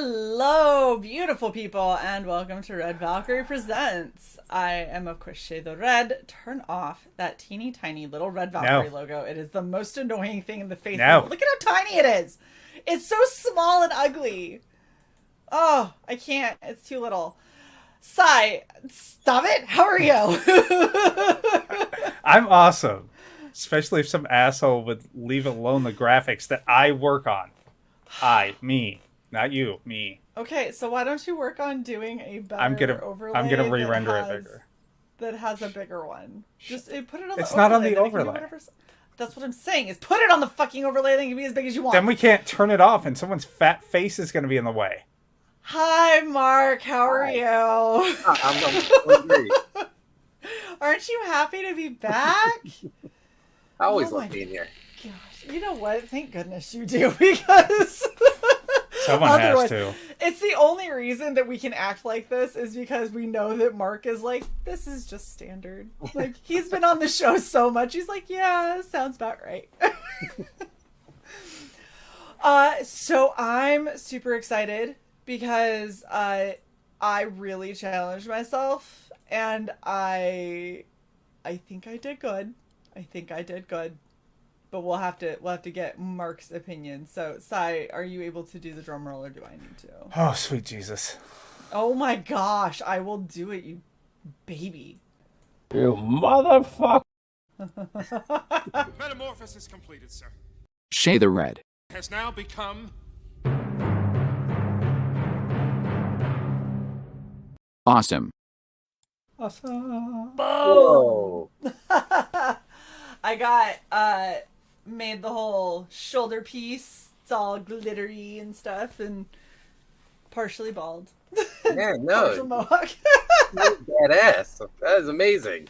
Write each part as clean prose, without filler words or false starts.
Hello, beautiful people, and welcome to Red Valkyrie Presents. I am, of course, Shae the Red. Turn off that teeny tiny little Red Valkyrie logo. It is the most annoying thing in the face. No. Look at how tiny it is. It's so small and ugly. Oh, I can't. It's too little. Sai, stop it. How are you? I'm awesome. Especially if some asshole would leave alone the graphics that I work on. Me. Not you, me. Okay, so why don't you work on doing a better overlay? I'm gonna re-render it bigger. That has a bigger one. Just put it on. It's the not on overlay, the overlay. That's what I'm saying. Is put it on the fucking overlay. Then it can be as big as you want. Then we can't turn it off, and someone's fat face is gonna be in the way. Hi, Mark. How are you? I'm great. Aren't you happy to be back? I always love being here. Gosh, you know what? Thank goodness you do, because someone has to. It's the only reason that we can act like this is because we know that Mark is like, this is just standard. Like, he's been on the show so much. He's like, yeah, that sounds about right. So I'm super excited because I really challenged myself, and I think I did good. But we'll have to get Mark's opinion. So, Sai, are you able to do the drum roll, or do I need to? Oh, sweet Jesus. Oh my gosh, I will do it, you baby. You motherfucker. Metamorphosis completed, sir. Shae the Red Has now become awesome. Awesome. Whoa. I got made the whole shoulder piece. It's all glittery and stuff, and partially bald. Yeah, Partial no. mohawk. Badass. That is amazing.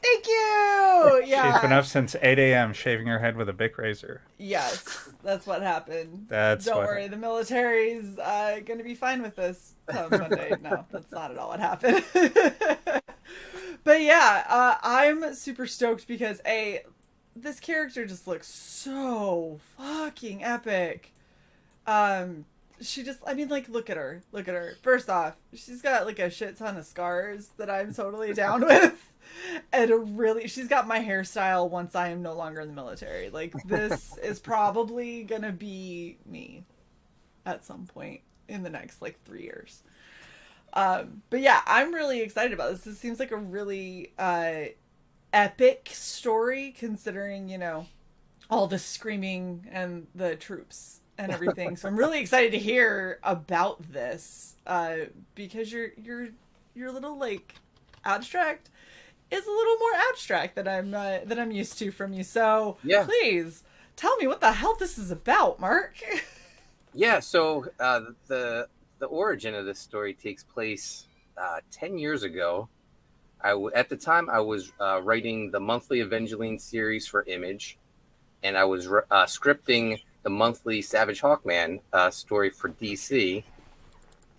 Thank you. Yeah. She's been up since 8 a.m. shaving her head with a Bic razor. Yes, that's what happened. Don't worry, the military's gonna be fine with this come Monday. No, that's not at all what happened. But yeah, I'm super stoked because this character just looks so fucking epic. She just, I mean, like, look at her. First off, she's got like a shit ton of scars that I'm totally down with. And she's got my hairstyle once I am no longer in the military. Like, this is probably gonna be me at some point in the next, like, 3 years. But yeah, I'm really excited about this. This seems like a really, epic story, considering, you know, all the screaming and the troops and everything. So I'm really excited to hear about this, because your little, like, abstract is a little more abstract than I'm used to from you. So yeah, please tell me what the hell this is about, Mark. Yeah, so the origin of this story takes place 10 years ago. At the time, I was writing the monthly Evangeline series for Image, and I was scripting the monthly Savage Hawkman story for DC.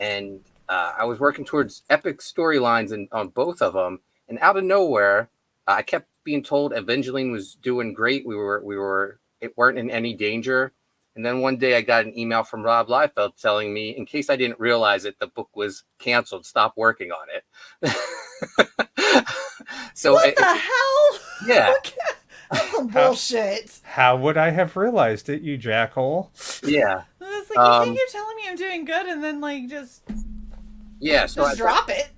And I was working towards epic storylines on both of them. And out of nowhere, I kept being told Evangeline was doing great. We weren't in any danger. And then one day I got an email from Rob Liefeld telling me, in case I didn't realize it, the book was canceled. Stop working on it. So what the hell? Yeah. That's some bullshit. How would I have realized it, you jackhole? Yeah. It's like, you keep telling me I'm doing good, and then, like, just drop it.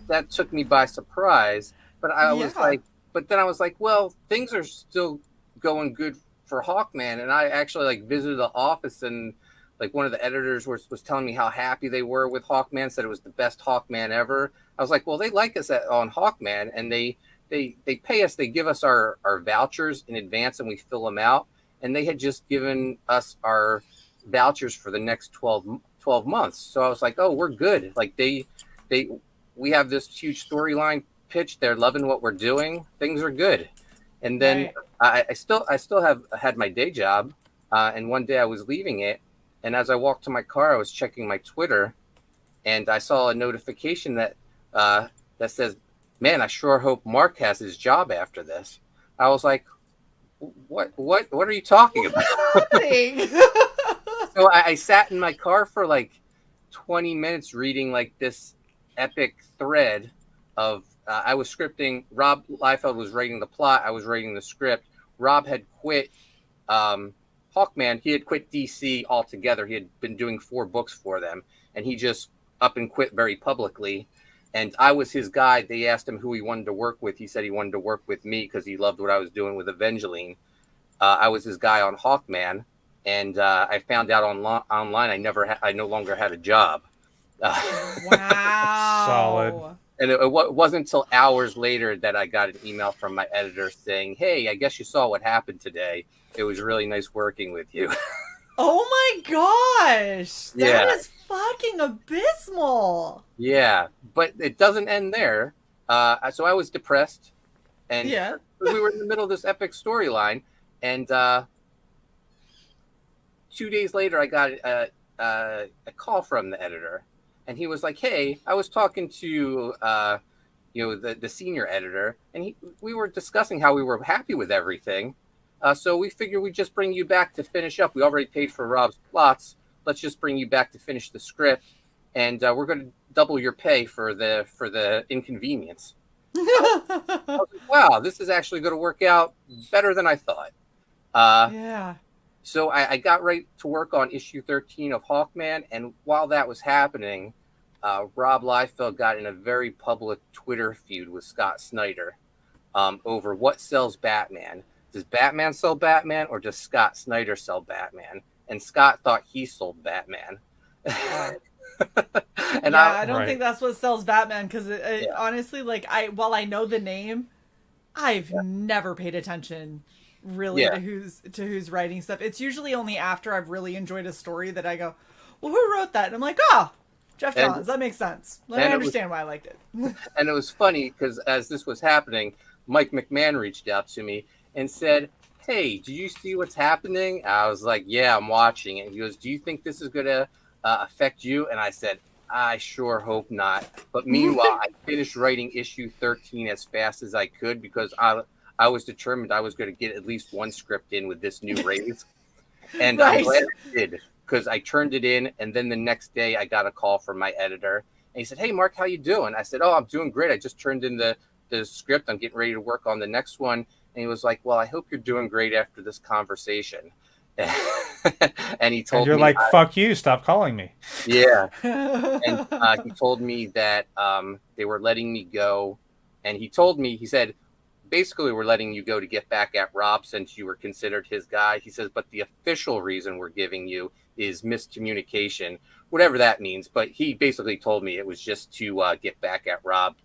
That took me by surprise. But I was like, well, things are still going good for Hawkman. And I actually, like, visited the office, and, like, one of the editors was telling me how happy they were with Hawkman, said it was the best Hawkman ever. I was like, well, they like us on Hawkman, and they pay us, they give us our vouchers in advance, and we fill them out. And they had just given us our vouchers for the next 12 months. So I was like, oh, we're good. Like, we have this huge storyline pitch. They're loving what we're doing. Things are good. And then right. I still have had my day job. And one day I was leaving it. And as I walked to my car, I was checking my Twitter, and I saw a notification that says, man, I sure hope Mark has his job after this. I was like, what are you talking about? What's happening? So I sat in my car for like 20 minutes reading like this epic thread of I was scripting. Rob Liefeld was writing the plot. I was writing the script. Rob had quit Hawkman. He had quit DC altogether. He had been doing 4 books for them, and he just up and quit very publicly. And I was his guy. They asked him who he wanted to work with. He said he wanted to work with me because he loved what I was doing with Evangeline. I was his guy on Hawkman, and I found out online I no longer had a job. Wow. Solid. And it wasn't until hours later that I got an email from my editor saying, "Hey, I guess you saw what happened today. It was really nice working with you." Oh my gosh! That Yeah. is fucking abysmal. Yeah, but it doesn't end there. So I was depressed, and Yeah. we were in the middle of this epic storyline, and 2 days later, I got a call from the editor, and he was like, "Hey, I was talking to the senior editor, and we were discussing how we were happy with everything. So we figured we'd just bring you back to finish up. We already paid for Rob's plots. Let's just bring you back to finish the script, and we're going to double your pay for the inconvenience." I was like, wow, this is actually going to work out better than I thought. Yeah. So I got right to work on issue 13 of Hawkman, and while that was happening, Rob Liefeld got in a very public Twitter feud with Scott Snyder over what sells Batman. Does Batman sell Batman, or does Scott Snyder sell Batman? And Scott thought he sold Batman. And I don't Right. think that's what sells Batman, because honestly, like, while I know the name, I've never paid attention really Yeah. to who's writing stuff. It's usually only after I've really enjoyed a story that I go, well, who wrote that? And I'm like, oh, Jeff And- Johns. That makes sense. Like, I and it understand why I liked it. And it was funny because as this was happening, Mike McMahon reached out to me and said, "Hey, do you see what's happening?" I was like, "Yeah, I'm watching it." And he goes, "Do you think this is going to affect you?" And I said, "I sure hope not." But meanwhile, I finished writing issue 13 as fast as I could because I was determined I was going to get at least one script in with this new raise. And Right. I'm glad I did, because I turned it in, and then the next day I got a call from my editor, and he said, "Hey, Mark, how you doing?" I said, "Oh, I'm doing great. I just turned in the script. I'm getting ready to work on the next one." And he was like, "Well, I hope you're doing great after this conversation." And he told And you're me, like, fuck you, stop calling me. yeah. And he told me that they were letting me go. And he said, basically, we're letting you go to get back at Rob since you were considered his guy. He says, but the official reason we're giving you is miscommunication, whatever that means. But he basically told me it was just to get back at Rob.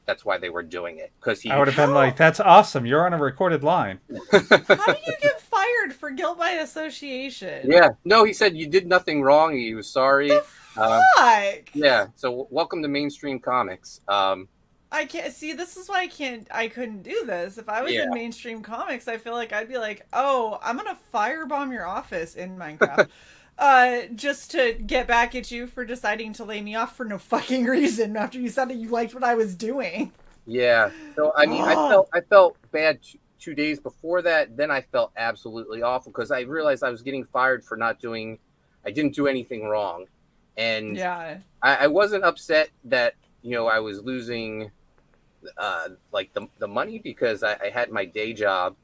That's why they were doing it. Because I would have been like, that's awesome. You're on a recorded line. How did you get fired for guilt by association? Yeah. No, he said you did nothing wrong. He was sorry. Fuck. Yeah. So welcome to mainstream comics. I can't see. This is why I couldn't do this. If I was in mainstream comics, I feel like I'd be like, "Oh, I'm gonna firebomb your office in Minecraft, just to get back at you for deciding to lay me off for no fucking reason after you said that you liked what I was doing." Yeah. So I mean, I felt bad 2 days before that. Then I felt absolutely awful because I realized I was getting fired for I didn't do anything wrong, and Yeah. I wasn't upset that I was losing like the money because I had my day job.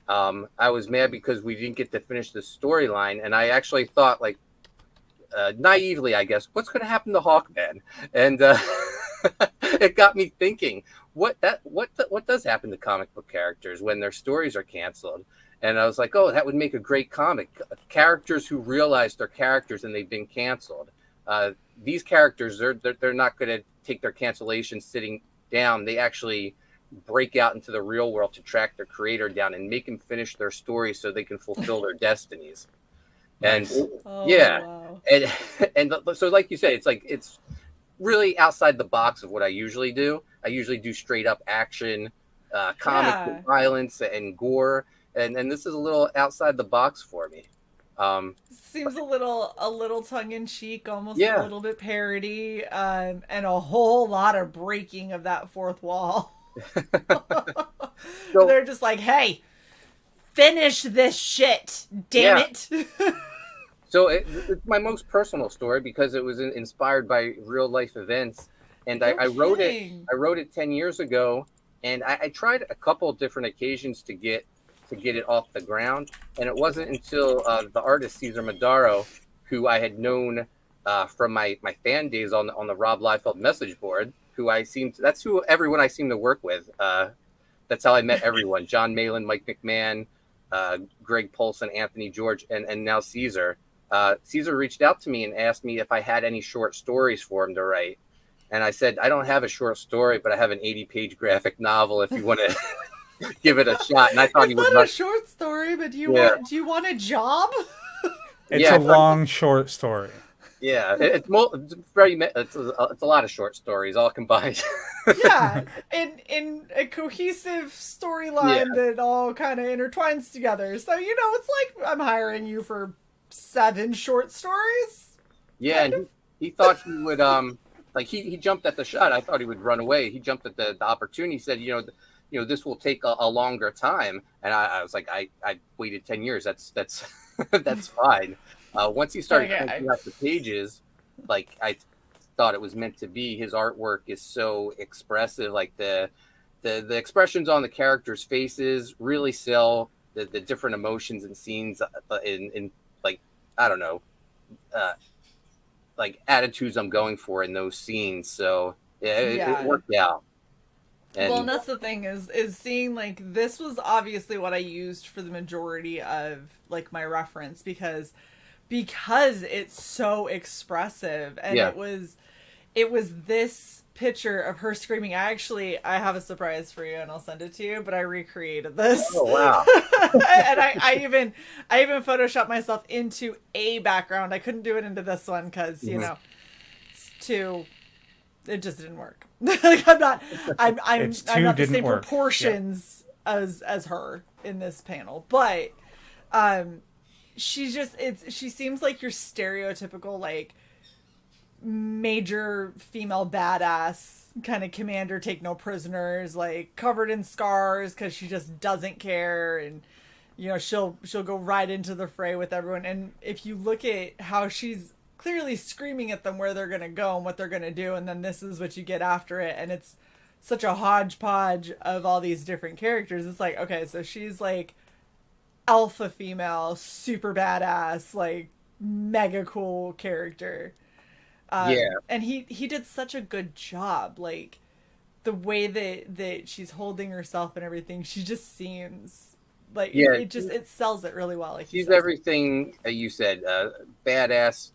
I was mad because we didn't get to finish the storyline, and I actually thought, like, naively, I guess, what's going to happen to Hawkman? And it got me thinking, what does happen to comic book characters when their stories are canceled? And I was like, oh, that would make a great comic. Characters who realize they're characters and they've been canceled. These characters, they're not going to take their cancellation sitting down. They actually break out into the real world to track their creator down and make them finish their story so they can fulfill their destinies. And Wow. and so, like you said, it's really outside the box of what I usually do. I usually do straight up action, comic with violence and gore, and this is a little outside the box for me. Seems a little tongue in cheek, almost Yeah. a little bit parody, and a whole lot of breaking of that fourth wall. So- They're just like, "Hey, finish this shit, damn it!" So it's my most personal story because it was inspired by real life events, and No I wrote it. kidding. I wrote it 10 years ago, and I tried a couple of different occasions to get it off the ground, and it wasn't until the artist Cesar Madaro, who I had known from my fan days on the Rob Liefeld message board, that's who everyone I seem to work with. That's how I met everyone: John Malin, Mike McMahon, Greg Polson, Anthony George, and now Caesar. Caesar reached out to me and asked me if I had any short stories for him to write. And I said, I don't have a short story, but I have an 80-page graphic novel if you want to give it a shot. And I thought he was not a short story, but do you want a job? It's a long short story. Yeah, it's a lot of short stories all combined. Yeah, in a cohesive storyline that all kind of intertwines together. So it's like I'm hiring you for 7 short stories. Yeah, and he thought he would like he jumped at the shot. I thought he would run away. He jumped at the opportunity. He said, this will take a longer time. And I was like, I waited 10 years. That's that's fine. Once he started cranking out the pages, like I thought it was meant to be. His artwork is so expressive. Like the expressions on the characters' faces really sell the different emotions and scenes in like, I don't know, like attitudes I'm going for in those scenes. So it worked out. And that's the thing is seeing like this was obviously what I used for the majority of like my reference because it's so expressive and it was this picture of her screaming. I have a surprise for you and I'll send it to you, but I recreated this. Oh wow. And I even photoshopped myself into a background. I couldn't do it into this one because it just didn't work. Like I'm not the same proportions as her in this panel, but she seems like your stereotypical like major female badass kind of commander, take no prisoners, like covered in scars because she just doesn't care, and she'll go right into the fray with everyone. And if you look at how she's clearly screaming at them where they're gonna go and what they're gonna do, and then this is what you get after it, and it's such a hodgepodge of all these different characters. It's like, okay, so she's like alpha female, super badass, like mega cool character. And he did such a good job, like the way that she's holding herself and everything. She just seems like it sells it really well. Like she's everything you said, badass,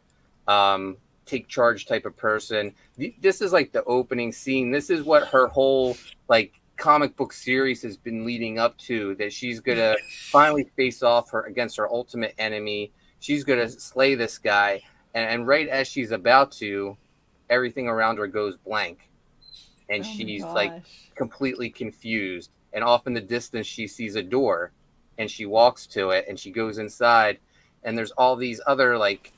take charge type of person. This is like the opening scene. This is what her whole like comic book series has been leading up to, that she's gonna finally face off against her ultimate enemy. She's gonna slay this guy, and right as she's about to, everything around her goes blank, and she's like completely confused. And off in the distance she sees a door, and she walks to it, and she goes inside, and there's all these other like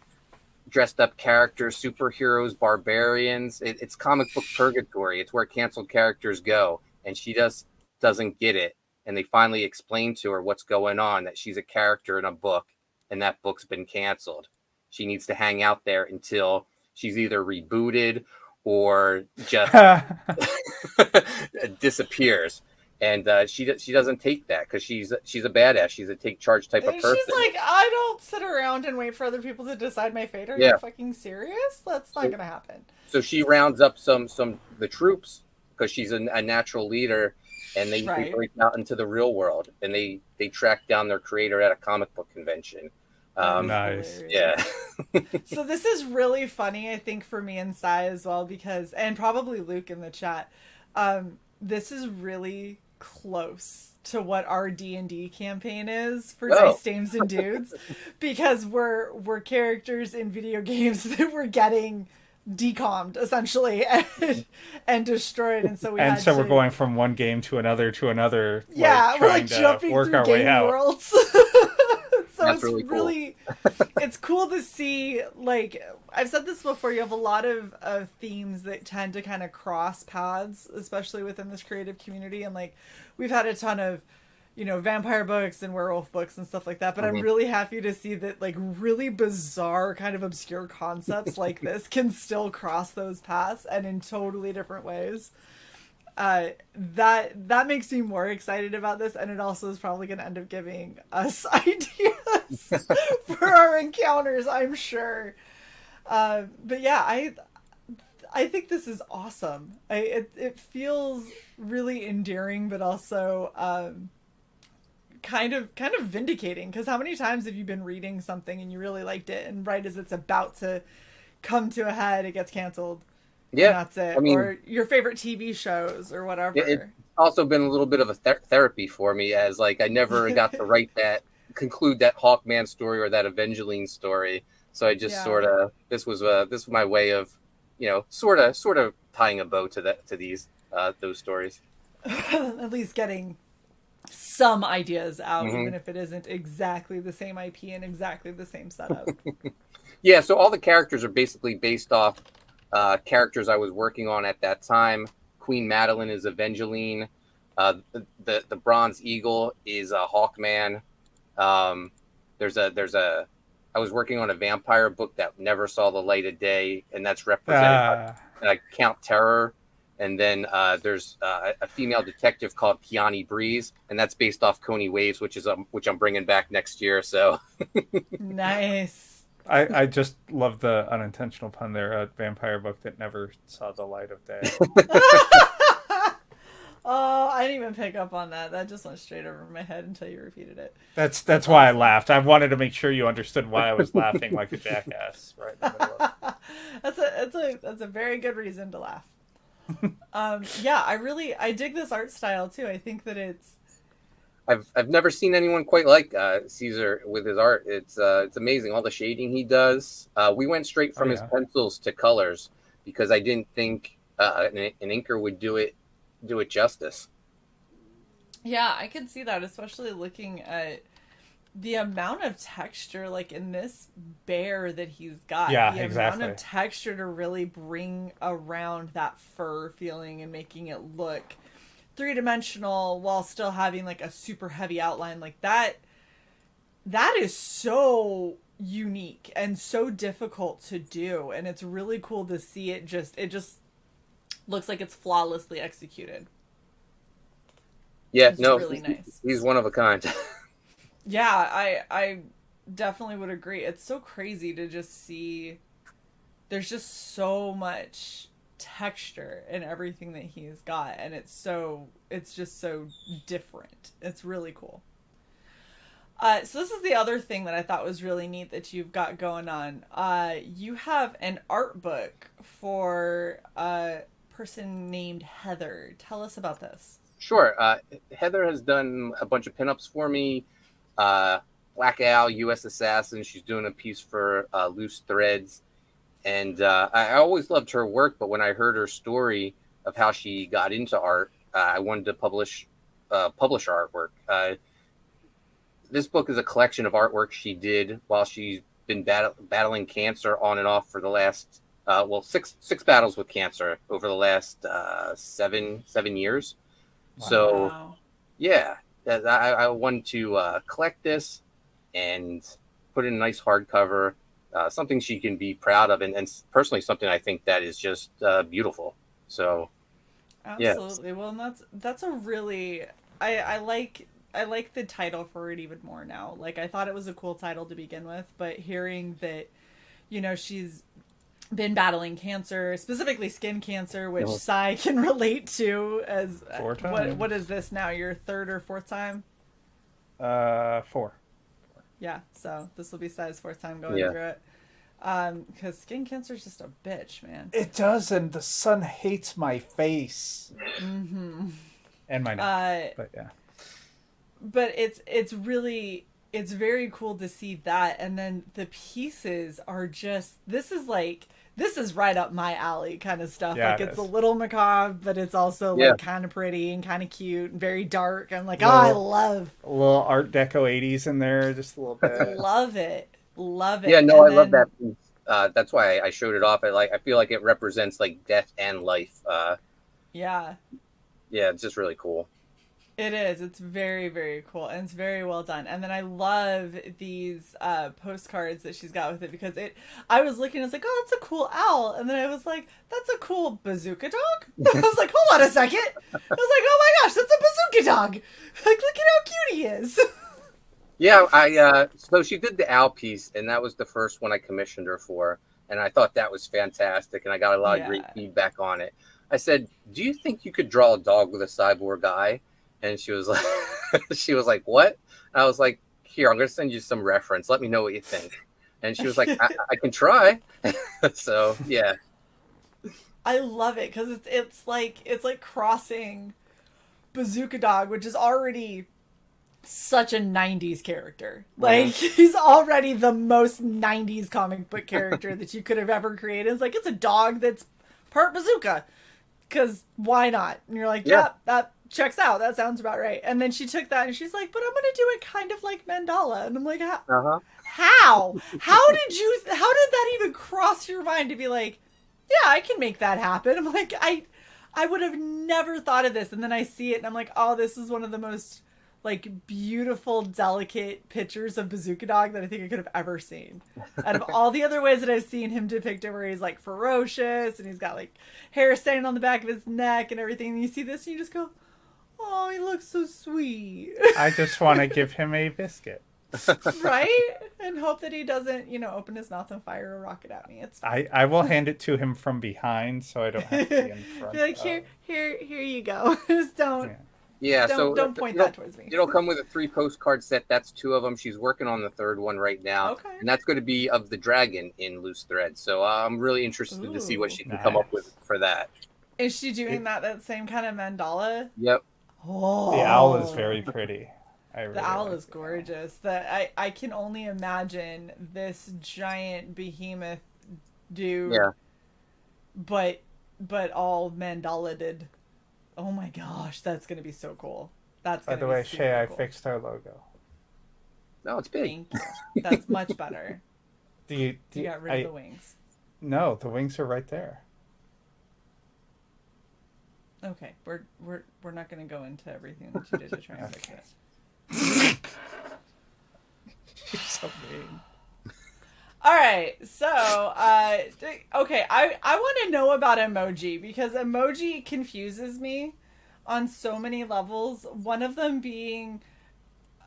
dressed up characters, superheroes, barbarians. It's comic book purgatory. It's where canceled characters go, and she just doesn't get it. And they finally explain to her what's going on, that she's a character in a book, and that book's been canceled. She needs to hang out there until she's either rebooted or just disappears. And she doesn't take that because she's a badass. She's a take charge type of person. She's like, I don't sit around and wait for other people to decide my fate. Are you fucking serious? That's not gonna happen. So she rounds up the troops because she's a natural leader, and they break out into the real world, and they track down their creator at a comic book convention. Nice. Yeah. So this is really funny, I think, for me and Sai as well, because, and probably Luke in the chat, this is really close to what our D&D campaign is for Dice Dames and Dudes, because we're characters in video games that we're getting decommed essentially and destroyed, and so we're going from one game to another yeah, we're like jumping work through our way game out. worlds. So that's it's really it's cool to see, like I've said this before, you have a lot of themes that tend to kind of cross paths, especially within this creative community. And like we've had a ton of vampire books and werewolf books and stuff like that. But I'm really happy to see that like really bizarre kind of obscure concepts like this can still cross those paths and in totally different ways. That makes me more excited about this, and it also is probably going to end up giving us ideas for our encounters, I'm sure. But yeah, I think this is awesome. It feels really endearing, but also kind of vindicating. Because how many times have you been reading something and you really liked it, and right as it's about to come to a head, it gets canceled? Yeah, and that's it. Or your favorite TV shows or whatever. It's also been a little bit of a therapy for me, as like I never got to conclude that Hawkman story or that Evangeline story. So I just sort of this was my way of, sort of tying a bow to those stories. At least getting some ideas out, even if it isn't exactly the same IP and exactly the same setup. Yeah, so all the characters are basically based off characters I was working on at that time. Queen Madeline is Evangeline. The Bronze Eagle is Hawkman. I was working on a vampire book that never saw the light of day, and that's represented by Count Terror. And then there's a female detective called Kiani Breeze, and that's based off Coney Waves, which I'm bringing back next year. So nice. I just love the unintentional pun there. A vampire book that never saw the light of day. Oh, I didn't even pick up on that. That just went straight over my head until you repeated it. That's why I laughed. I wanted to make sure you understood why I was laughing like a jackass right in the middle of That's a very good reason to laugh. Yeah, I dig this art style too. I think that it's I've never seen anyone quite like Caesar with his art. It's amazing, all the shading he does. We went straight from his pencils to colors because I didn't think an inker would do it justice. Yeah, I could see that, especially looking at the amount of texture like in this bear that he's got. Yeah, the exactly. amount of texture to really bring around that fur feeling and making it look three-dimensional while still having like a super heavy outline like that is so unique and so difficult to do, and it's really cool to see it just looks like it's flawlessly executed. Yeah, it's no, really nice. He's one of a kind. Yeah, I definitely would agree. It's so crazy to just see there's just so much texture in everything that he's got, and it's just so different. It's really cool. So this is the other thing that I thought was really neat that you've got going on. You have an art book for a person named Heather. Tell us about this. Sure. Heather has done a bunch of pinups for me. Black Owl, U.S. Assassin. She's doing a piece for Loose Threads. And I always loved her work, but when I heard her story of how she got into art, I wanted to publish her artwork. This book is a collection of artwork she did while she's been battling cancer on and off for the last, six battles with cancer over the last 7 years. Wow. So, yeah, I wanted to collect this and put in a nice hardcover. Something she can be proud of, and personally something I think that is just beautiful. So, absolutely. Yeah. Well, that's a really I like the title for it even more now. Like, I thought it was a cool title to begin with, but hearing that, she's been battling cancer, specifically skin cancer, which Cyborg can relate to as 4 times. What is this now? Your third or fourth time? 4. Yeah, so this will be Cyborg's fourth time going through it. Because skin cancer is just a bitch, man. It does, and the sun hates my face. Mm-hmm. And my neck, but yeah. But it's very cool to see that, and then the pieces are just this is right up my alley kind of stuff. Yeah, like it's a little macabre, but it's also like kind of pretty and kind of cute and very dark. I'm like, I love a little Art Deco 80s in there, just a little bit. Love it. Yeah, no, I love that piece. That's why I showed it off. I feel like it represents like death and life. Yeah. Yeah, it's just really cool. It is. It's very, very cool, and it's very well done. And then I love these postcards that she's got with it because it. I was looking, I was like, oh, that's a cool owl, and then I was like, that's a cool bazooka dog. I was like, hold on a second. I was like, oh my gosh, that's a bazooka dog. Like, look at how cute he is. Yeah, I so she did the owl piece, and that was the first one I commissioned her for, and I thought that was fantastic, and I got a lot of great feedback on it. I said, "Do you think you could draw a dog with a cyborg eye?" And she was like, "She was like, what?" And I was like, "Here, I'm going to send you some reference. Let me know what you think." And she was like, I can try." So yeah, I love it because it's like crossing Bazooka Dog, which is already such a 90s character. Like, he's already the most 90s comic book character that you could have ever created. It's like, it's a dog that's part bazooka. Because why not? And you're like, yeah, that checks out. That sounds about right. And then she took that and she's like, but I'm going to do it kind of like Mandala. And I'm like, how? How did that even cross your mind to be like, yeah, I can make that happen? I'm like, I would have never thought of this. And then I see it and I'm like, oh, this is one of the most like beautiful, delicate pictures of Bazooka Dog that I think I could have ever seen. Out of all the other ways that I've seen him depicted, where he's like ferocious and he's got like hair standing on the back of his neck and everything, and you see this and you just go, oh, he looks so sweet. I just want to give him a biscuit. Right? And hope that he doesn't, open his mouth and fire a rocket at me. It's I will hand it to him from behind so I don't have to be in front. Be like, here you go. Just don't. Yeah. Yeah, don't point that towards me. It'll come with a 3 postcard set. That's 2 of them. She's working on the 3rd one right now. Okay. And that's going to be of the dragon in loose thread. So I'm really interested to see what she can come up with for that. Is she doing that same kind of mandala? Yep. Oh. The owl is very pretty. The owl is gorgeous. I can only imagine this giant behemoth dude. Yeah. But all mandala did. Oh my gosh, that's gonna be so cool. By the way, Shae, I fixed our logo. No, it's big. Thank you. That's much better. You got rid of the wings. No, the wings are right there. Okay, we're not gonna go into everything that you did to try and fix it. You're so mean. All right, so okay, I want to know about emoji because emoji confuses me on so many levels. One of them being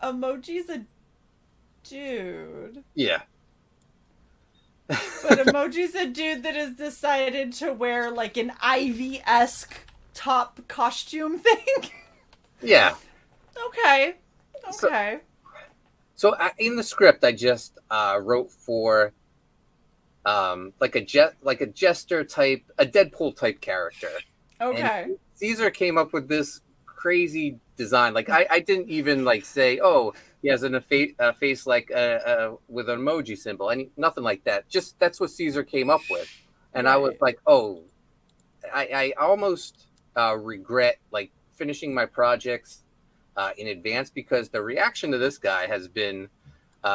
emoji's a dude. Yeah. But emoji's a dude that has decided to wear like an Ivy-esque top costume thing. Yeah. Okay. So in the script, I just wrote for like a jester type, a Deadpool type character. Okay. And Caesar came up with this crazy design. Like I didn't even like say, oh, he has a face like with an emoji symbol, and nothing like that. Just that's what Caesar came up with, and I was like, oh, I almost regret like finishing my projects in advance because the reaction to this guy has been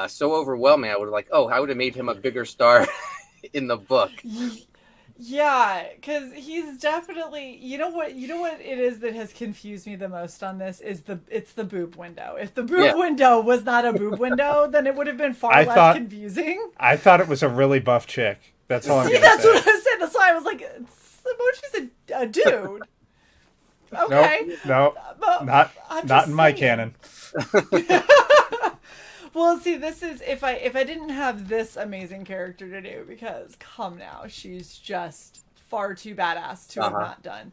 so overwhelming. I would I would have made him a bigger star in the book. Yeah, because he's definitely, you know what it is that has confused me the most on this is it's the boob window. If the boob window was not a boob window, then it would have been far less confusing. I thought it was a really buff chick. That's all I'm going to say. That's what I said. That's why I was like, emoji's a dude. Okay. Nope. Not in my canon. Well, see, this is if I didn't have this amazing character to do, because come now, she's just far too badass to have not done.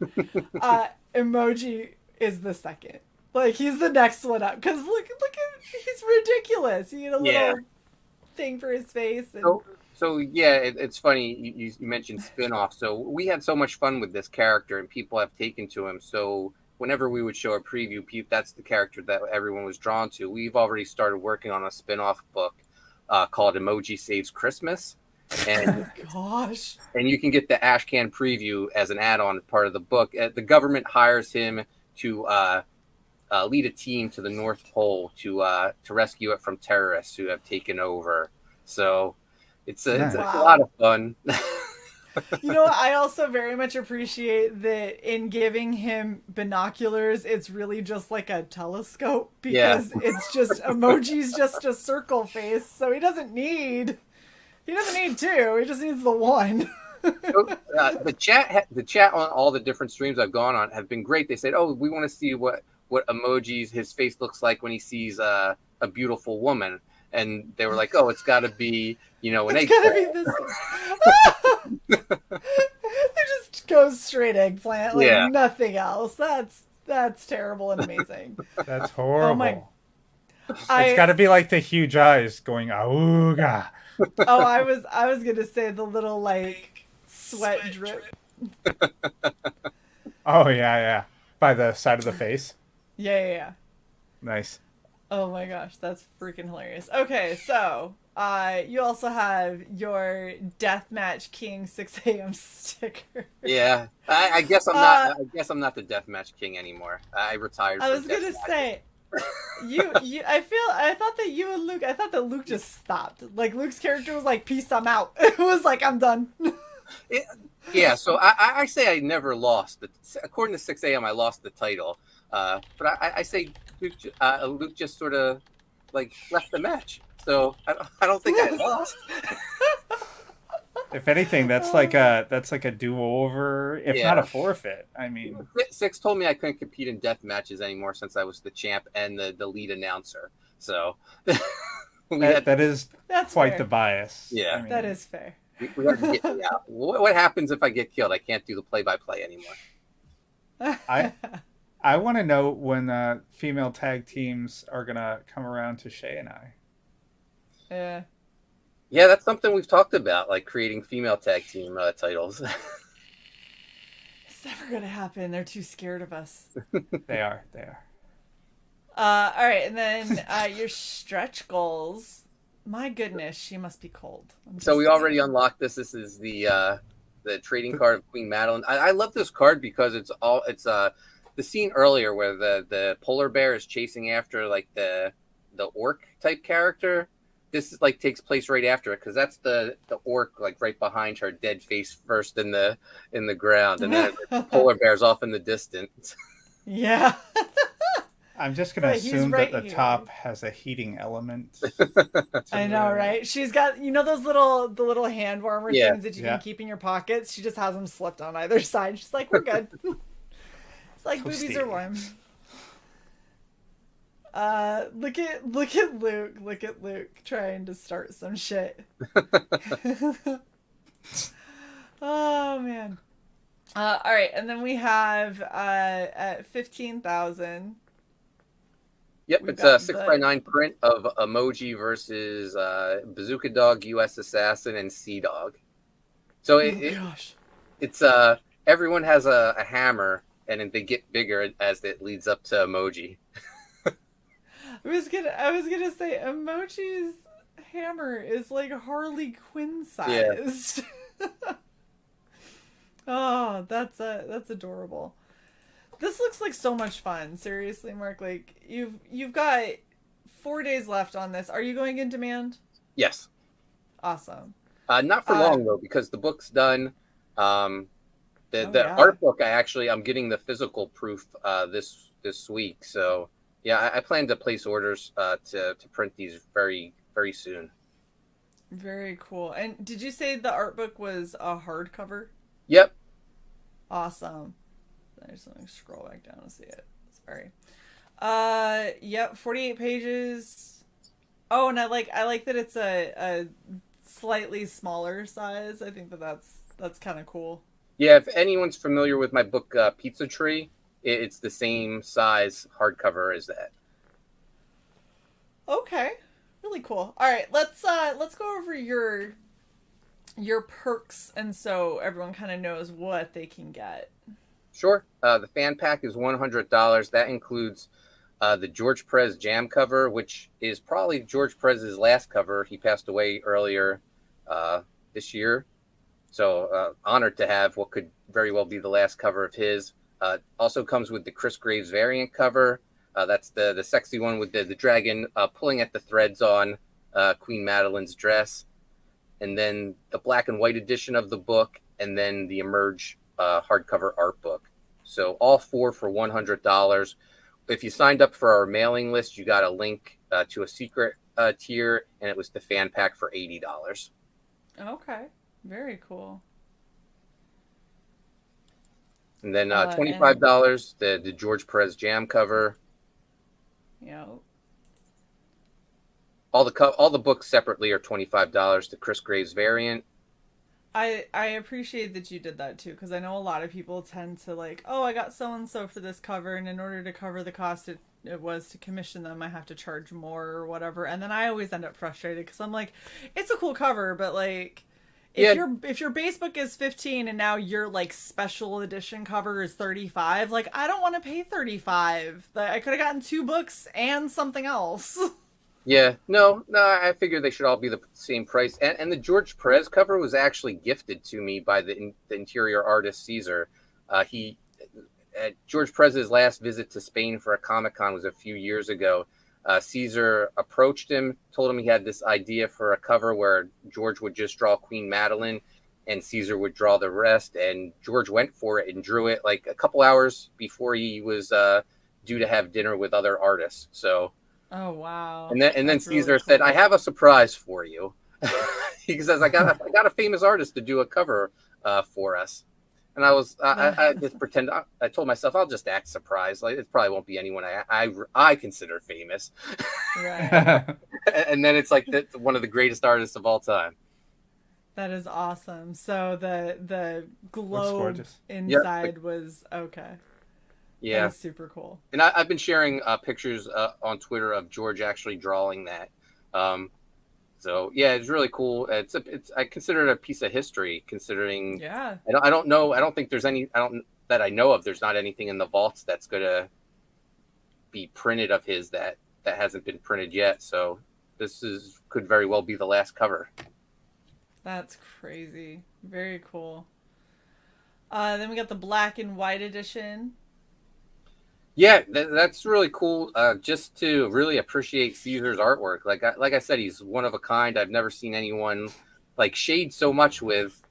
Emoji is the second. Like, he's the next one up because look at he's ridiculous. He had a little thing for his face. And... So yeah, it's funny you mentioned spin-off. So we had so much fun with this character, and people have taken to him. So whenever we would show a preview, that's the character that everyone was drawn to. We've already started working on a spin-off book called Emoji Saves Christmas. And, gosh. And you can get the Ashcan preview as an add-on part of the book. The government hires him to lead a team to the North Pole to rescue it from terrorists who have taken over. So it's a lot of fun. You know what? I also very much appreciate that in giving him binoculars, it's really just like a telescope because it's just emoji's just a circle face, so he doesn't need two. He just needs the one. So, the chat on all the different streams I've gone on have been great. They said, "Oh, we want to see what emojis his face looks like when he sees a beautiful woman," and they were like, "Oh, it's got to be an It's eggplant." gotta be this. It just goes straight eggplant, like nothing else. That's terrible and amazing. That's horrible. Oh my! It's got to be like the huge eyes going auga. Oh, I was gonna say the little like sweat drip. Oh yeah, by the side of the face. Yeah. Nice. Oh my gosh, that's freaking hilarious. Okay, so you also have your Deathmatch King 6 a.m. sticker. Yeah, I guess I'm not. I guess I'm not the Deathmatch King anymore. I retired. I was gonna say. I thought that Luke just stopped. Like Luke's character was like, "Peace, I'm out." It was like, "I'm done." Yeah, so I say I never lost. According to 6 a.m., I lost the title. But I say Luke just sort of like left the match. So I don't think I lost. If anything, that's like a do-over, if not a forfeit. I mean, 6 told me I couldn't compete in death matches anymore since I was the champ and the lead announcer. So that's quite fair. the bias. Yeah, I mean, that is fair. We have to get me out. What happens if I get killed? I can't do the play-by-play anymore. I want to know when female tag teams are gonna come around to Shae and I. Yeah. Yeah, that's something we've talked about, like creating female tag team titles. It's never gonna happen. They're too scared of us. They are. All right, and then your stretch goals. My goodness, she must be cold. So we already unlocked this. This is the trading card of Queen Madeline. I love this card because it's the scene earlier where the polar bear is chasing after like the orc type character. This is like takes place right after it because that's the orc like right behind her dead face first in the ground, and then the polar bear's off in the distance. Yeah. I'm just gonna assume that the top has a heating element. I know, right? She's got those the little hand warmer things that you can keep in your pockets. She just has them slipped on either side. She's like, we're good. It's like boobies are warm. Look at Luke. Look at Luke trying to start some shit. Oh man. All right, and then we have at 15,000. Yep, it's a 6x9 print of Emoji versus Bazooka Dog, U.S. Assassin, and Sea Dog. So it's everyone has a hammer, and they get bigger as it leads up to Emoji. I was gonna say Emoji's hammer is like Harley Quinn sized. Yeah. Oh, that's adorable. This looks like so much fun. Seriously, Mark. Like you've got 4 days left on this. Are you going in demand? Yes. Awesome. Not for long though, because the book's done. The art book I'm getting the physical proof this week. So yeah, I plan to place orders to print these very, very soon. Very cool. And did you say the art book was a hardcover? Yep. Awesome. I just want to scroll back down and see it. Sorry. Yep, 48 pages. Oh, and I like that it's a slightly smaller size. I think that's kind of cool. Yeah, if anyone's familiar with my book Pizza Tree, it's the same size hardcover as that. Okay, really cool. All right, let's go over your perks, and so everyone kind of knows what they can get. Sure. The fan pack is $100. That includes the George Perez jam cover, which is probably George Perez's last cover. He passed away earlier this year. So honored to have what could very well be the last cover of his. Also comes with the Chris Graves variant cover. That's the sexy one with the dragon pulling at the threads on Queen Madeline's dress. And then the black and white edition of the book and then the Emerge hardcover art book. So all four for $100. If you signed up for our mailing list, you got a link to a secret tier, and it was the fan pack for $80. Okay, very cool. And then $25, the George Perez Jam cover. Yep. All the books separately are $25. The Chris Graves variant. I appreciate that you did that too, because I know a lot of people tend to like, oh, I got so and so for this cover, and in order to cover the cost it was to commission them, I have to charge more or whatever, and then I always end up frustrated because I'm like, it's a cool cover, but like, if your base book is 15 and now your like special edition cover is 35, like I don't want to pay 35. I could have gotten 2 books and something else. Yeah, no, I figured they should all be the same price. And the George Perez cover was actually gifted to me by the interior artist Caesar. George Perez's last visit to Spain for a Comic-Con was a few years ago. Caesar approached him, told him he had this idea for a cover where George would just draw Queen Madeline and Caesar would draw the rest. And George went for it and drew it like a couple hours before he was due to have dinner with other artists. So, oh wow! And then That's Caesar really said, cool. "I have a surprise for you." He says, "I got a famous artist to do a cover for us." And I just pretend. I told myself I'll just act surprised. Like it probably won't be anyone I consider famous. Right. And then it's like one of the greatest artists of all time. That is awesome. So the globe gorgeous. inside was okay. Yeah, that is super cool. And I've been sharing pictures on Twitter of George actually drawing that. So yeah, it's really cool. I consider it a piece of history. Considering, Yeah. I don't know. I don't think there's any. That I know of. There's not anything in the vaults that's gonna be printed of his that hasn't been printed yet. So this could very well be the last cover. That's crazy. Very cool. Then we got the black and white edition. Yeah, that's really cool. Just to really appreciate Caesar's artwork. Like I said, he's one of a kind. I've never seen anyone like shade so much with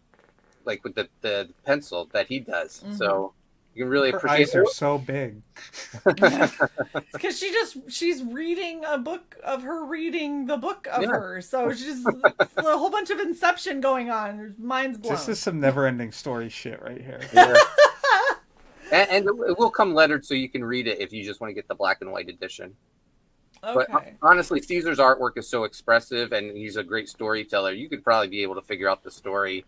the pencil that he does. Mm-hmm. So you can really appreciate. Eyes are so big. Because she's reading a book of her reading the book of her. So it's just a whole bunch of Inception going on. Mind's blown. This is some never-ending story shit right here. Yeah. And it will come lettered so you can read it if you just want to get the black and white edition. Okay. But honestly, Caesar's artwork is so expressive and he's a great storyteller. You could probably be able to figure out the story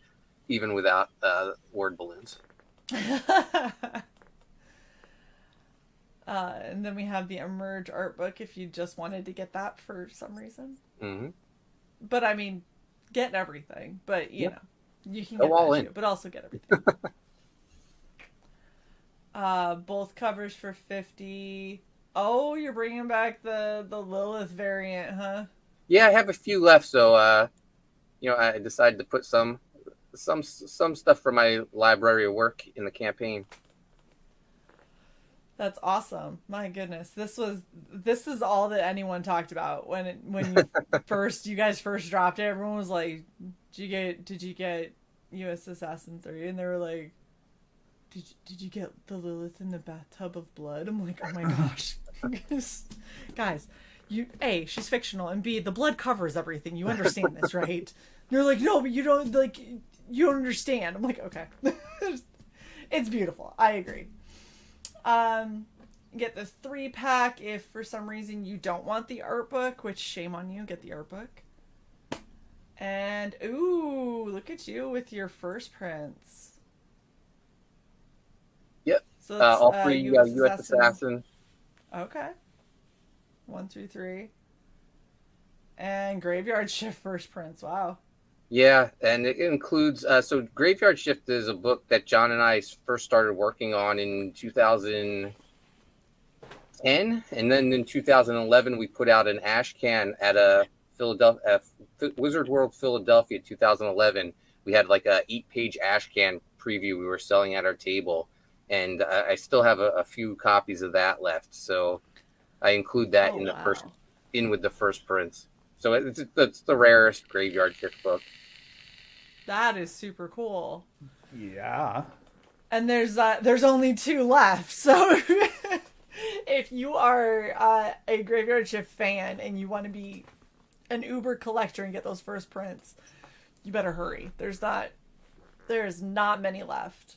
even without word balloons. And then we have the Emerge art book if you just wanted to get that for some reason. Mm-hmm. But I mean, get everything. But you know, you can go get all that in. too, but also get everything. Both covers for $50. Oh, you're bringing back the Lilith variant, huh? Yeah, I have a few left, so I decided to put some stuff for my library of work in the campaign. That's awesome. My goodness. This is all that anyone talked about when you guys first dropped it. Everyone was like, did you get US Assassin 3? And they were like, Did you get the Lilith in the bathtub of blood? I'm like, oh my gosh. Guys, A, she's fictional, and B, the blood covers everything. You understand this, right? And they're like, no, but you don't understand. I'm like, okay. It's beautiful. I agree. Get the 3-pack if for some reason you don't want the art book, which shame on you, get the art book. And ooh, look at you with your first prints. Yep. So all 3 US Assassin. Okay. 1 through 3. And Graveyard Shift first prints. Wow. Yeah, and it includes so Graveyard Shift is a book that John and I first started working on in 2010, and then in 2011 we put out an ash can at a Wizard World Philadelphia 2011. We had like a 8-page ash can preview we were selling at our table, and I still have a few copies of that left, so I include that with the first prints. So it's the rarest Graveyard Shift book. That is super cool. Yeah. And there's only 2 left. So if you are a Graveyard Shift fan and you want to be an uber collector and get those first prints, you better hurry. There's not many left.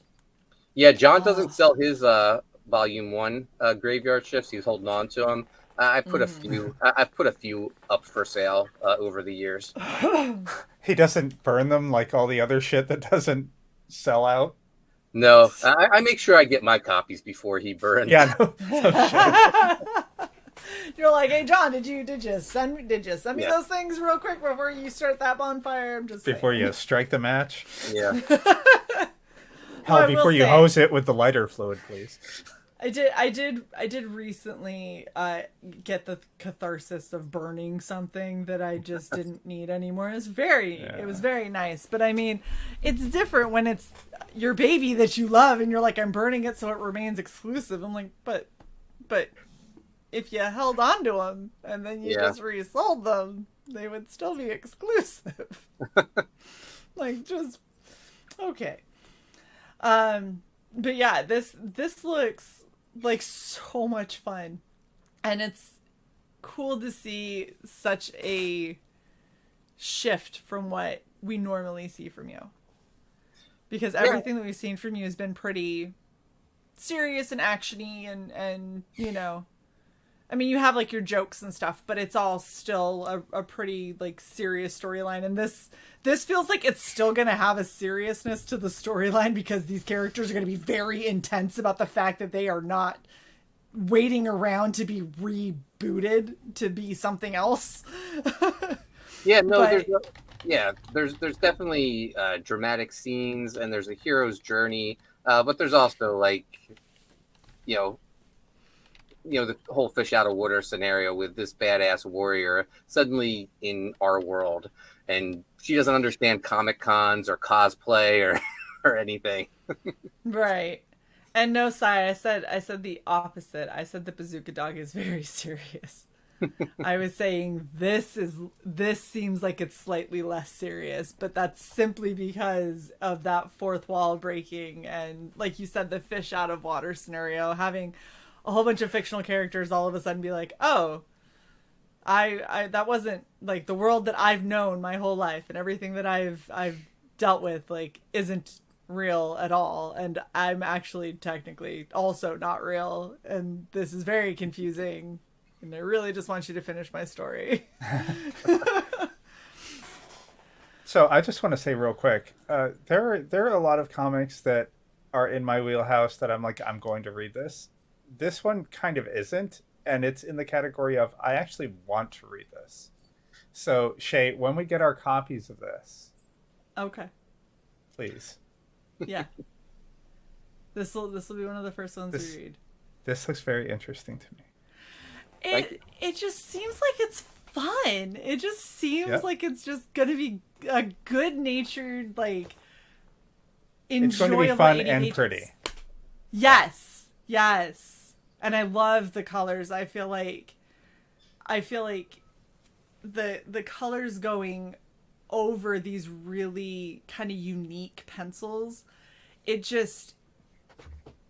Yeah, John doesn't sell his volume 1 Graveyard Shifts. He's holding on to them. I put a few. I've put a few up for sale over the years. He doesn't burn them like all the other shit that doesn't sell out. No, I make sure I get my copies before he burns. Yeah, no shit. You're like, hey John, did you send me Yeah. those things real quick before you start that bonfire? I'm just Before saying. you strike the match. Yeah. Hell, I will before you say- hose it with the lighter fluid, please. I did recently get the catharsis of burning something that I just didn't need anymore. It was very nice. But I mean, it's different when it's your baby that you love and you're like, I'm burning it so it remains exclusive. I'm like, but if you held on to them and then you just resold them, they would still be exclusive. Like, just okay. But yeah, this looks like so much fun, and it's cool to see such a shift from what we normally see from you, because everything that we've seen from you has been pretty serious and actiony, and you know, I mean, you have like your jokes and stuff, but it's all still a pretty like serious storyline, and this feels like it's still going to have a seriousness to the storyline because these characters are going to be very intense about the fact that they are not waiting around to be rebooted to be something else. Yeah, no, But- there's definitely dramatic scenes, and there's a hero's journey, but there's also like, you know, the whole fish out of water scenario with this badass warrior suddenly in our world, and she doesn't understand Comic Cons or cosplay or anything. Right. And no, Sai, I said the opposite. I said the Bazooka Dog is very serious. I was saying this seems like it's slightly less serious, but that's simply because of that fourth wall breaking and, like you said, the fish out of water scenario, having a whole bunch of fictional characters all of a sudden be like, oh, I that wasn't like the world that I've known my whole life, and everything that I've dealt with like isn't real at all, and I'm actually technically also not real, and this is very confusing, and I really just want you to finish my story. So I just want to say real quick, there are a lot of comics that are in my wheelhouse that I'm like, I'm going to read this. This one kind of isn't, and it's in the category of I actually want to read this. So Shae, when we get our copies of this, Okay. please. Yeah. This will be one of the first ones we read. This looks very interesting to me. It just seems like it's fun. It just seems like it's just gonna be a good-natured, like, enjoyable. It's going to be fun 80 and pages. pretty. Yes. And I love the colors. I feel like the colors going over these really kind of unique pencils,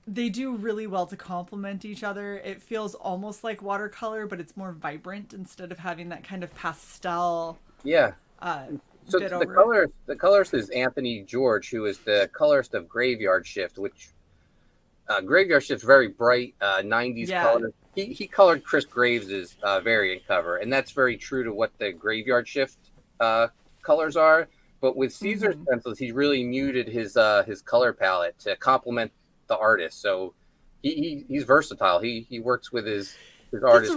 they do really well to complement each other. It feels almost like watercolor, but it's more vibrant instead of having that kind of pastel. Yeah. So bit the over it. colorist is Anthony George, who is the colorist of Graveyard Shift, which Graveyard Shift's very bright 90s color. He colored Chris Graves's variant cover, and that's very true to what the Graveyard Shift colors are. But with Caesar's pencils, he really muted his color palette to complement the artist. So he's versatile. He works with his artist.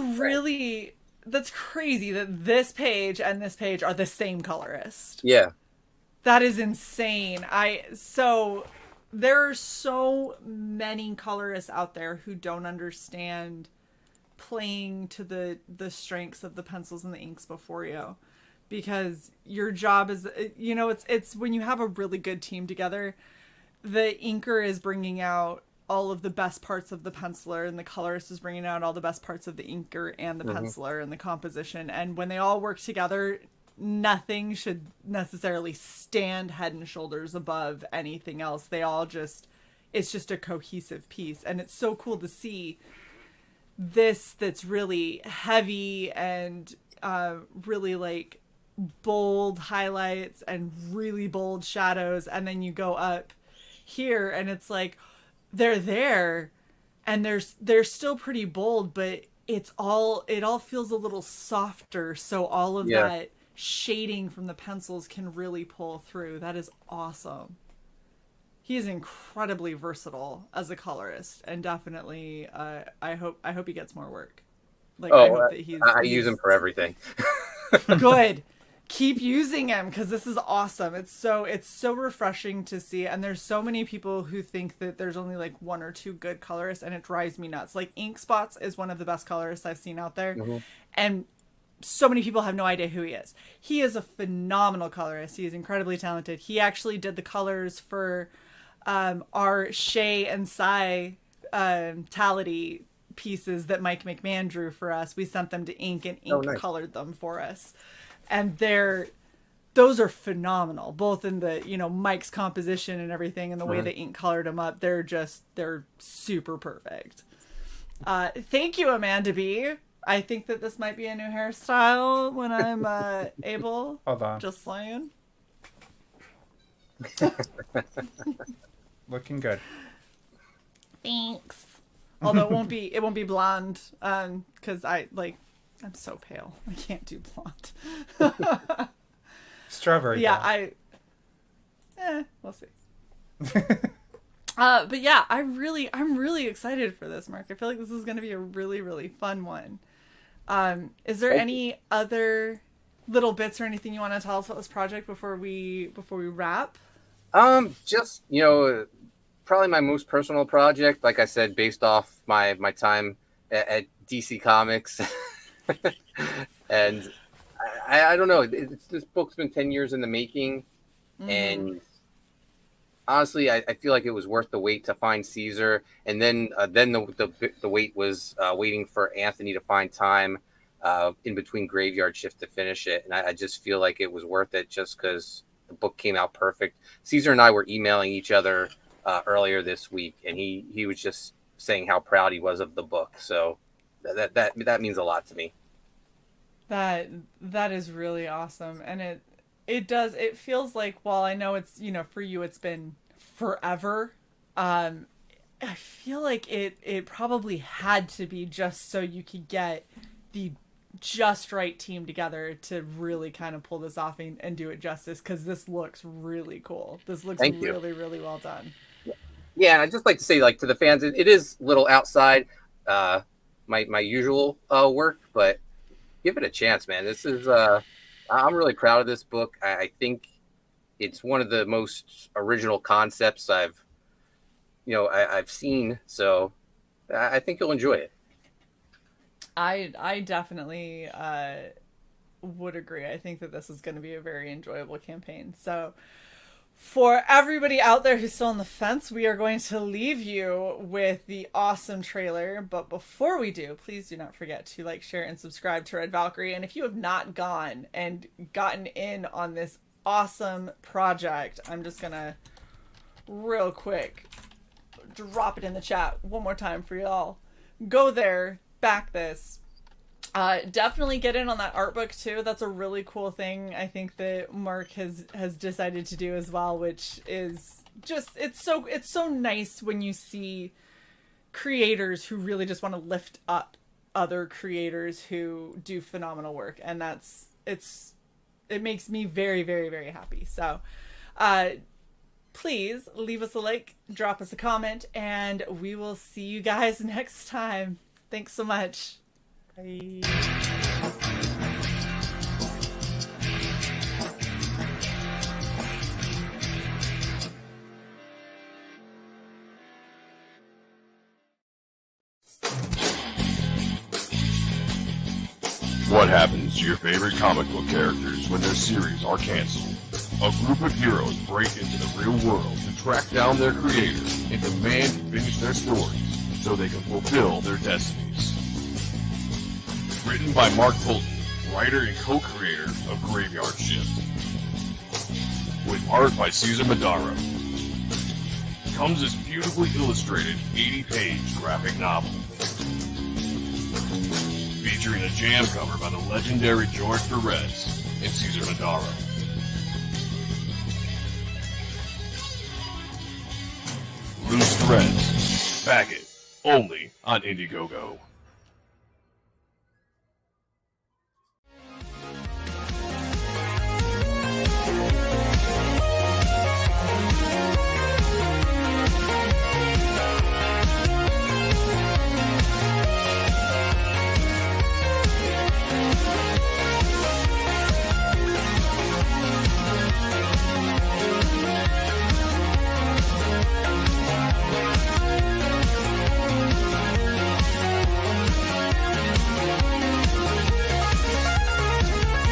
That's crazy that this page and this page are the same colorist. Yeah. That is insane. There are so many colorists out there who don't understand playing to the strengths of the pencils and the inks before you, because your job is, it's when you have a really good team together, the inker is bringing out all of the best parts of the penciler, and the colorist is bringing out all the best parts of the inker and the penciler and the composition. And when they all work together, nothing should necessarily stand head and shoulders above anything else. They all just, it's just a cohesive piece. And it's so cool to see this that's really heavy and really like bold highlights and really bold shadows. And then you go up here and it's like, they're there and they're still pretty bold, but it all feels a little softer. So all of that shading from the pencils can really pull through. That is awesome. He is incredibly versatile as a colorist, and definitely, I hope he gets more work. Like, I hope that I use him for everything. Good. Keep using him, because this is awesome. It's so refreshing to see, and there's so many people who think that there's only like one or two good colorists, and it drives me nuts. Like Ink Spots is one of the best colorists I've seen out there, and so many people have no idea who he is. He is a phenomenal colorist. He is incredibly talented. He actually did the colors for our Shae and Cyborg Tality pieces that Mike McMahon drew for us. We sent them to Ink, and Ink colored them for us. And those are phenomenal, both in the, Mike's composition and everything, and the way that Ink colored them up. They're super perfect. Thank you, Amanda B. I think that this might be a new hairstyle when I'm able. Hold on. Just saying. Looking good. Thanks. Although it won't be blonde, because I'm so pale. I can't do blonde. Strawberry. Yeah, we'll see. But yeah, I'm really excited for this, Mark. I feel like this is going to be a really, really fun one. Is there any other little bits or anything you want to tell us about this project before we wrap? Just, probably my most personal project, like I said, based off my time at DC Comics. And I don't know, this book's been 10 years in the making, and honestly, I feel like it was worth the wait to find Caesar, and then the wait was waiting for Anthony to find time in between graveyard shift to finish it, and I just feel like it was worth it just because the book came out perfect. Caesar and I were emailing each other earlier this week, and he was just saying how proud he was of the book. So that means a lot to me. That is really awesome, and it feels like, while I know it's, for you it's been forever, I feel like it probably had to be just so you could get the just right team together to really kind of pull this off and do it justice, because this looks really cool. This looks really, really well done. Yeah, and I'd just like to say, like, to the fans, it is a little outside my usual work, but give it a chance, man. This is I'm really proud of this book. I think it's one of the most original concepts I've seen, so I think you'll enjoy it. I definitely would agree. I think that this is going to be a very enjoyable campaign. So for everybody out there who's still on the fence, we are going to leave you with the awesome trailer. But before we do, please do not forget to like, share, and subscribe to Red Valkyrie. And if you have not gone and gotten in on this awesome project, I'm just going to real quick drop it in the chat one more time for y'all. Go there, back this. Definitely get in on that art book too. That's a really cool thing I think that Mark has decided to do as well, which is just, it's so nice when you see creators who really just want to lift up other creators who do phenomenal work, and it makes me very, very, very happy. So please leave us a like, drop us a comment, and we will see you guys next time. Thanks so much. Bye. What happens to your favorite comic book characters when their series are canceled? A group of heroes break into the real world to track down their creators and demand to finish their stories so they can fulfill their destinies. Written by Mark Poulton writer and co-creator of Graveyard Shift. With art by Cesar Madaro, comes this beautifully illustrated 80-page graphic novel. Featuring a jam cover by the legendary George Perez and Cesar Madaro. Loose Threads. Back it. Only on Indiegogo.